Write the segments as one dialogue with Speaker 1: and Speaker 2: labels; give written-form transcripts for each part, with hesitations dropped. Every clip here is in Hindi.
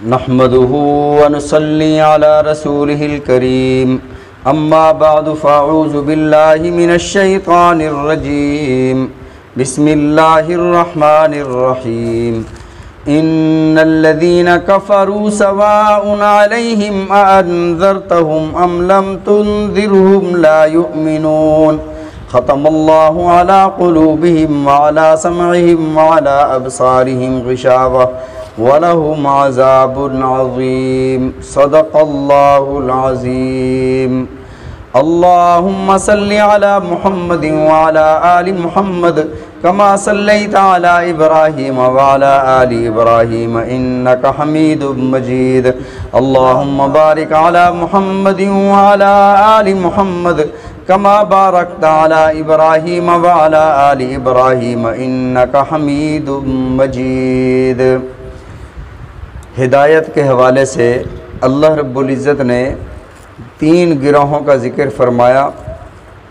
Speaker 1: नहमदुहु व नुसल्ली अला रसूलिहिल करीम अम्मा बअदु फ़अऊज़ु बिल्लाहि मिनश शैतानिर रजीम बिस्मिल्लाहिर रहमानिर रहीम इन्नल्लज़ीना कफ़रू सवाउन अलैहिम अअन्ज़रतहुम अम लम तुन्ज़िरहुम ला युमिनून ख़तमल्लाहु अला क़ुलूबिहिम व अला समइहिम व अला अबसारिहिम ग़िशावा वलहुम अज़ाबुन अज़ीम सदक़ल्लाहुल अज़ीम। अल्लाहुम्मा सल्लि अला मुहम्मदिन व अला आलि मुहम्मद कमा सल्लैता अला इब्राहीम व अला आलि इब्राहीम इन्नका हमीदुम मजीद। अल्लाहुम्मा बारिक अला मुहम्मदिन व अला आलि मुहम्मद कमा बारकता अला इब्राहीम व अला आलि इब्राहीम इन्नका हमीदुम मजीद। हिदायत के हवाले से अल्लाह रब्बुल इज़्ज़त ने 3 गिरोहों का ज़िक्र फरमाया।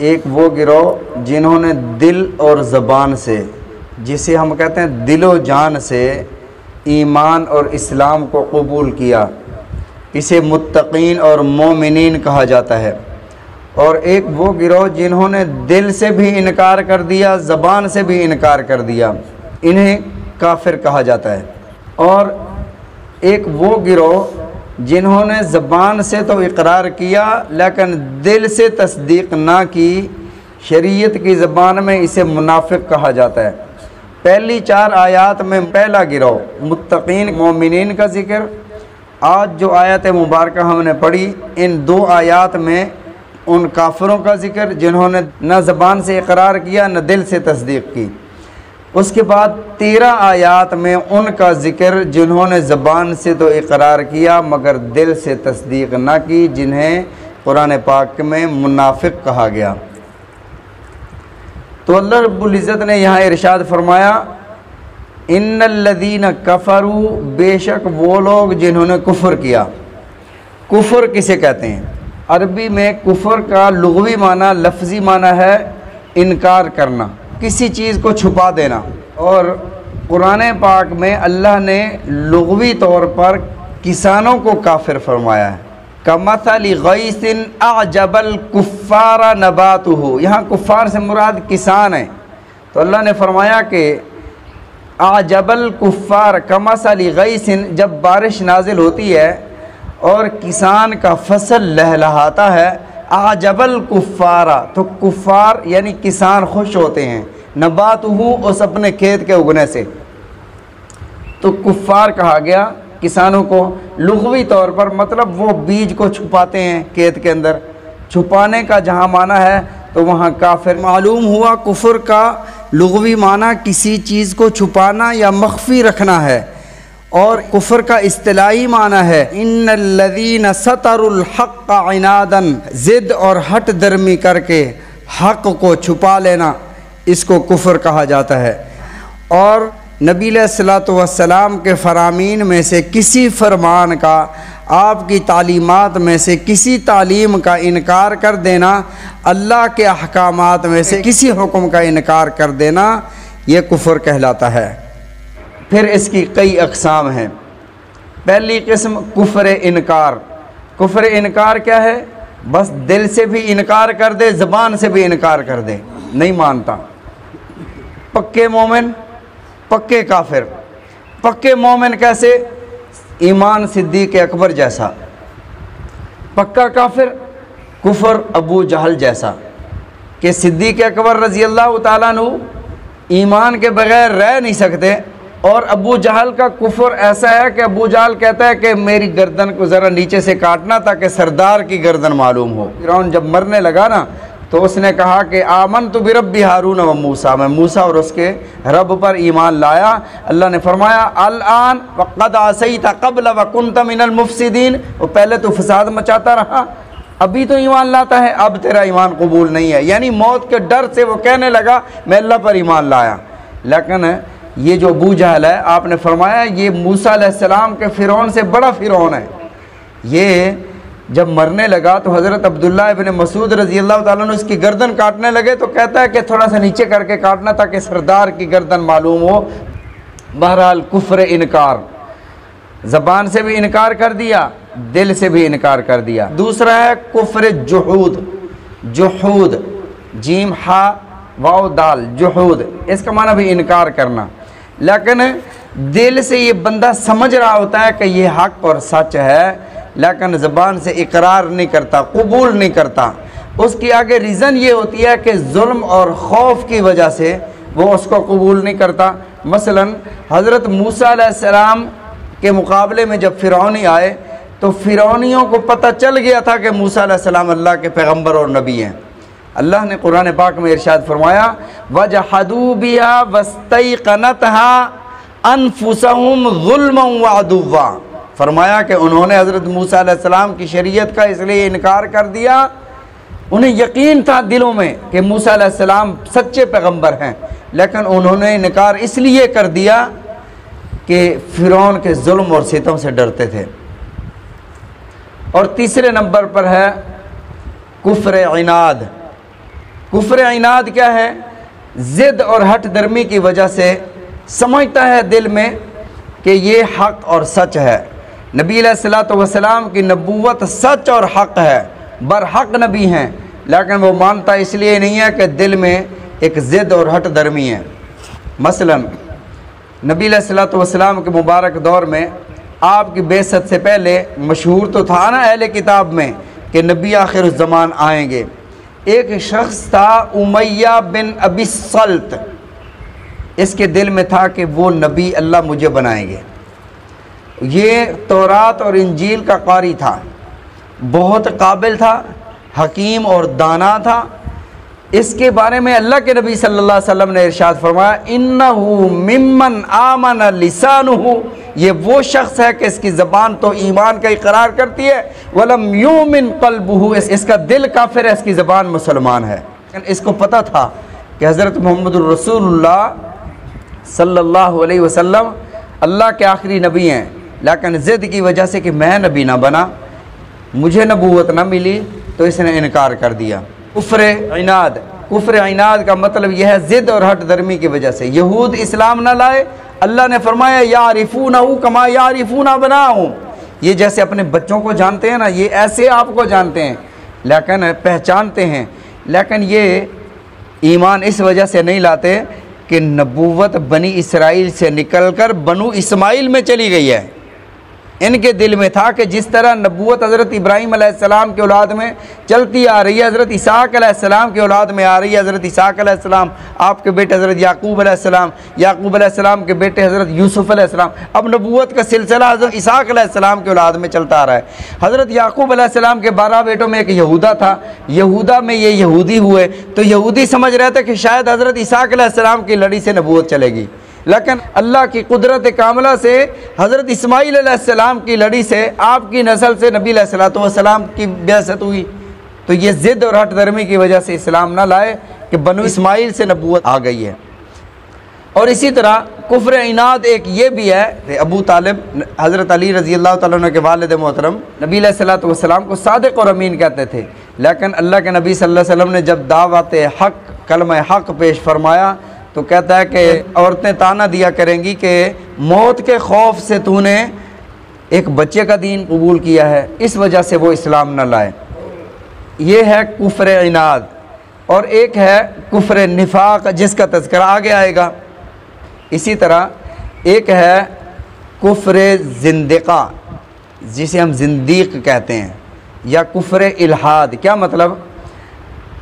Speaker 1: एक वो गिरोह जिन्होंने दिल और ज़बान से, जिसे हम कहते हैं दिलो जान से, ईमान और इस्लाम को कबूल किया, इसे मुत्तकीन और मोमिनीन कहा जाता है। और एक वो गिरोह जिन्होंने दिल से भी इनकार कर दिया, ज़बान से भी इनकार कर दिया, इन्हें काफिर कहा जाता है। और एक वो गिरोह जिन्होंने ज़बान से तो इकरार किया लेकिन दिल से तस्दीक ना की, शरीयत की ज़बान में इसे मुनाफिक कहा जाता है। पहली 4 आयात में पहला गिरोह मुत्तकीन मोमिनीन का ज़िक्र, आज जो आयत मुबारक हमने पढ़ी, इन 2 आयात में उन काफिरों का ज़िक्र जिन्होंने न ज़बान से इकरार किया न दिल से तस्दीक की। उसके बाद 13 आयात में उनका ज़िक्र जिन्होंने ज़बान से तो इकरार किया मगर दिल से तस्दीक ना की, जिन्हें कुरान पाक में मुनाफिक कहा गया। तो अल्लाह रब्बुल इज़्ज़त ने यहाँ इरशाद फरमाया, इन्नल्लज़ीना कफ़रू, बेशक वो लोग जिन्होंने कुफ़र किया। कुफ़र किसे कहते हैं? अरबी में कुफ़र का लुग़वी माना, लफ्ज़ी माना है इनकार करना, किसी चीज़ को छुपा देना। और कुरान पाक में अल्लाह ने लुग़वी तौर पर किसानों को काफिर फरमाया है। कमथली गैसिन अअजबल कुफ़ारा नबातुहु, यहाँ कुफ़ार से मुराद किसान है। तो अल्लाह ने फरमाया कि अअजबल कुफ़ार कमथली गैसिन, जब बारिश नाजिल होती है और किसान का फसल लहलहाता है, आजबल कुफ़ारा, तो कुफ़ार यानी किसान खुश होते हैं, नबातुहु, उस अपने खेत के उगने से। तो कुफ़ार कहा गया किसानों को लुग़वी तौर पर, मतलब वो बीज को छुपाते हैं खेत के अंदर। छुपाने का जहाँ माना है तो वहाँ काफिर। मालूम हुआ कुफ़र का लुग़वी माना किसी चीज़ को छुपाना या मख्फी रखना है, और कुफ़र का इस्तिलाही माना है इन्नल्लज़ीना सतरुल हक़्क़ इनादन, ज़िद और हट दर्मी करके हक़ को छुपा लेना, इसको कुफ़र कहा जाता है। और नबी अलैहिस्सलातु वस्सलाम के फ़रामीन में से किसी फ़रमान का, आपकी तालीमात में से किसी तालीम का इनकार कर देना, अल्लाह के अहकामात में से किसी हुक्म का इनकार कर देना, ये कुफ़र कहलाता है। फिर इसकी कई अक़साम हैं। पहली किस्म कुफ़्र इनकार। कुफ़्र इनकार क्या है? बस दिल से भी इनकार कर दे, ज़बान से भी इनकार कर दे, नहीं मानता। पक्के मोमिन, पक्के काफिर। पक्के मोमिन कैसे? ईमान सिद्दीक़ अकबर जैसा। पक्का काफिर कुफ़र अबू जहल जैसा, कि सिद्दीक़ अकबर रज़ी अल्लाह ताला अन्हु ईमान के बग़ैर रह नहीं सकते। और अबू जहल का कुफ़र ऐसा है कि अबू जहल कहता है कि मेरी गर्दन को ज़रा नीचे से काटना ताकि सरदार की गर्दन मालूम हो। फ़िरौन जब मरने लगा ना, तो उसने कहा कि आमनतु बिरब्बि हारून व मूसा, मैं मूसा और उसके रब पर ईमान लाया। अल्लाह ने फरमाया अल-आन वक़द असैता क़ब्ल व कुन्त मिनल मुफ़सिदीन, वो पहले तो फ़साद मचाता रहा, अभी तो ईमान लाता है, अब तेरा ईमान कबूल नहीं है। यानी मौत के डर से वो कहने लगा मैं अल्लाह पर ईमान लाया। लेकिन ये जो अबू जहल है, आपने फरमाया ये मूसा अलैहिस्सलाम के फ़िरौन से बड़ा फ़िरौन है। ये जब मरने लगा तो हज़रत अब्दुल्लाह इब्न मसूद रज़ी अल्लाह ताला अन्हु उसकी गर्दन काटने लगे, तो कहता है कि थोड़ा सा नीचे करके काटना ताकि सरदार की गर्दन मालूम हो। बहरहाल कुफ्र इनकार। ज़बान से भी इनकार कर दिया, दिल से भी इनकार कर दिया। दूसरा है कुफ्र जुहूद, जुहूद जीम हा वाव दाल जुहूद, इसका माना भी इनकार करना। लेकिन दिल से ये बंदा समझ रहा होता है कि ये हक और सच है, लेकिन ज़बान से इकरार नहीं करता, कबूल नहीं करता। उसकी आगे रीज़न ये होती है कि जुल्म और खौफ की वजह से वो उसको कबूल नहीं करता। मसलन हज़रत मूसा अलैहिस्सलाम के मुकाबले में जब फ़िरौनी आए तो फ़िरौनियों को पता चल गया था कि मूसा अलैहिस्सलाम अल्लाह के पैगम्बर और नबी हैं। अल्लाह ने कुरान पाक में इरशाद फरमाया वजहदू बिहा वस्तैक़नतहा अनफुसहुम ज़ुल्मन व अदुव्वा, फरमाया कि उन्होंने हज़रत मूसा अलैहिस्सलाम की शरीयत का इसलिए इनकार कर दिया, उन्हें यकीन था दिलों में कि मूसा अलैहिस्सलाम सच्चे पैगम्बर हैं, लेकिन उन्होंने इनकार इसलिए कर दिया कि फ़िरौन के जुल्म और सितम से डरते थे। और तीसरे नंबर पर है कुफ्र इनाद। कुफ्र इनाद क्या है? ज़िद और हट दर्मी की वजह से समझता है दिल में कि ये हक और सच है, नबी अलैहिस्सलातु वस्सलाम की नबूवत सच और हक है, बरहक नबी हैं, लेकिन वो मानता इसलिए नहीं है कि दिल में एक ज़िद और हट दर्मी है। मसलन नबी अलैहिस्सलातु वस्सलाम के मुबारक दौर में आपकी बेइज्जत से पहले मशहूर तो था ना अहले किताब में कि नबी आखिर ज़मान आएंगे। एक शख्स था उमैया बिन अबी सल्त, इसके दिल में था कि वो नबी अल्लाह मुझे बनाएंगे। ये तौरात और इंजील का कारी था, बहुत काबिल था, हकीम और दाना था। इसके बारे में अल्लाह के नबी सल्लल्लाहु अलैहि वसल्लम ने इरशाद फरमाया इन्नहु मिम्मन आमन लिसानुहु, ये वो शख्स है कि इसकी ज़बान तो ईमान का इकरार करती है, वलम युमिन क़ल्बुहु, इसका दिल काफिर है, इसकी ज़बान मुसलमान है। इसको पता था कि हज़रत मोहम्मदुर रसूलुल्लाह सल्लल्लाहु अलैहि वसल्लम अल्लाह के आखिरी नबी हैं, लेकिन ज़िद की वजह से कि मैं नबी ना बना, मुझे नबूवत ना मिली, तो इसने इनकार कर दिया। कुफ्र इनाद, कुफ्र इनाद का मतलब यह है ज़िद और हट दर्मी की वजह से। यहूद इस्लाम ना लाए, अल्लाह ने फरमाया यारिफूनहु कमा यारिफून अबनाहुम, ये जैसे अपने बच्चों को जानते हैं ना, ये ऐसे आपको जानते हैं, लेकिन पहचानते हैं, लेकिन ये ईमान इस वजह से नहीं लाते कि नबूवत बनी इसराइल से निकलकर बनु इस्माइल में चली गई है। इनके दिल में था कि जिस तरह नबूवत हज़रत इब्राहीम अलैहिस्सलाम के औलाद में चलती आ रही है, हज़रत इसहाक़ अलैहिस्सलाम के औलाद में आ रही है, हज़रत इसहाक़ अलैहिस्सलाम आपके बेटे हज़रत याकूब अलैहिस्सलाम, याकूब अलैहिस्सलाम के बेटे हज़रत यूसुफ़ अलैहिस्सलाम, अब नबूवत का सिलसिला हज़रत इसहाक़ अलैहिस्सलाम के औलाद में चलता आ रहा है। हज़रत याकूब अलैहिस्सलाम के 12 बेटों में एक यहूदा था, यहूदा में ये यहूदी हुए, तो यहूदी समझ रहे थे कि शायद हज़रत इसहाक़ अलैहिस्सलाम की लड़ी से नबूवत चलेगी, लेकिन अल्लाह की कुदरत कामला से हज़रत इस्माईल अलैहिस्सलाम की लड़ी से आपकी नस्ल से नबी अलैहिस्सलातु वस्सलाम की बेअसत हुई। तो ये ज़िद और हट दर्मी की वजह से इस्लाम ना लाए कि बनु इस्माईल से नबूवत आ गई है। और इसी तरह कुफ्र इनाद एक ये भी है, अबू तालिब हज़रत अली रज़ी अल्लाह तआला अन्हु के वालिद मोहतरम नबी अलैहिस्सलातु वस्सलाम को सादिक़ और अमीन कहते थे, लेकिन अल्लाह के नबी सल्लल्लाहु अलैहि वसल्लम ने जब दावत हक़ कलमा हक़ पेश फरमाया तो कहता है कि औरतें ताना दिया करेंगी कि मौत के खौफ से तूने एक बच्चे का दीन कबूल किया है, इस वजह से वो इस्लाम न लाए। ये है कुफ्र इनाद। और एक है कुफ्र निफाक, जिसका तज़किरा आगे आएगा। इसी तरह एक है कुफ्र ज़िंदिक़ा, जिसे हम ज़िंदीक़ कहते हैं, या कुफ्र इल्हाद। क्या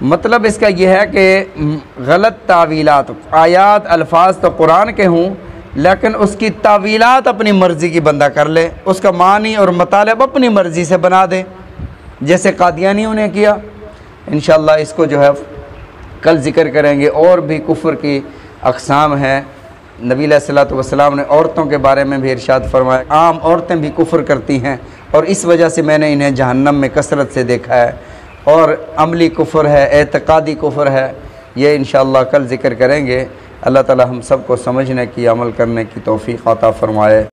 Speaker 1: मतलब इसका यह है कि गलत तावीलात, आयात अल्फाज तो कुरान के हों, लेकिन उसकी तावीलात अपनी मर्ज़ी की बंदा कर ले, उसका मानी और मतलब अपनी मर्ज़ी से बना दे, जैसे कादियानियों ने किया। इंशाअल्लाह इसको जो है कल ज़िक्र करेंगे। और भी कुफ्र की अक़साम हैं। नबी अलैहिस्सलातु वस्सलाम ने औरतों के बारे में भी इरशाद फरमाया, आम औरतें भी कुफ्र करती हैं और इस वजह से मैंने इन्हें जहन्नम में कसरत से देखा है। और अमली कुफ्र है, एतक़ादी कुफ्र है, ये इंशाअल्लाह कल ज़िक्र करेंगे। अल्लाह ताला हम सब को समझने की, अमल करने की तौफ़ीक़ अता फ़रमाए।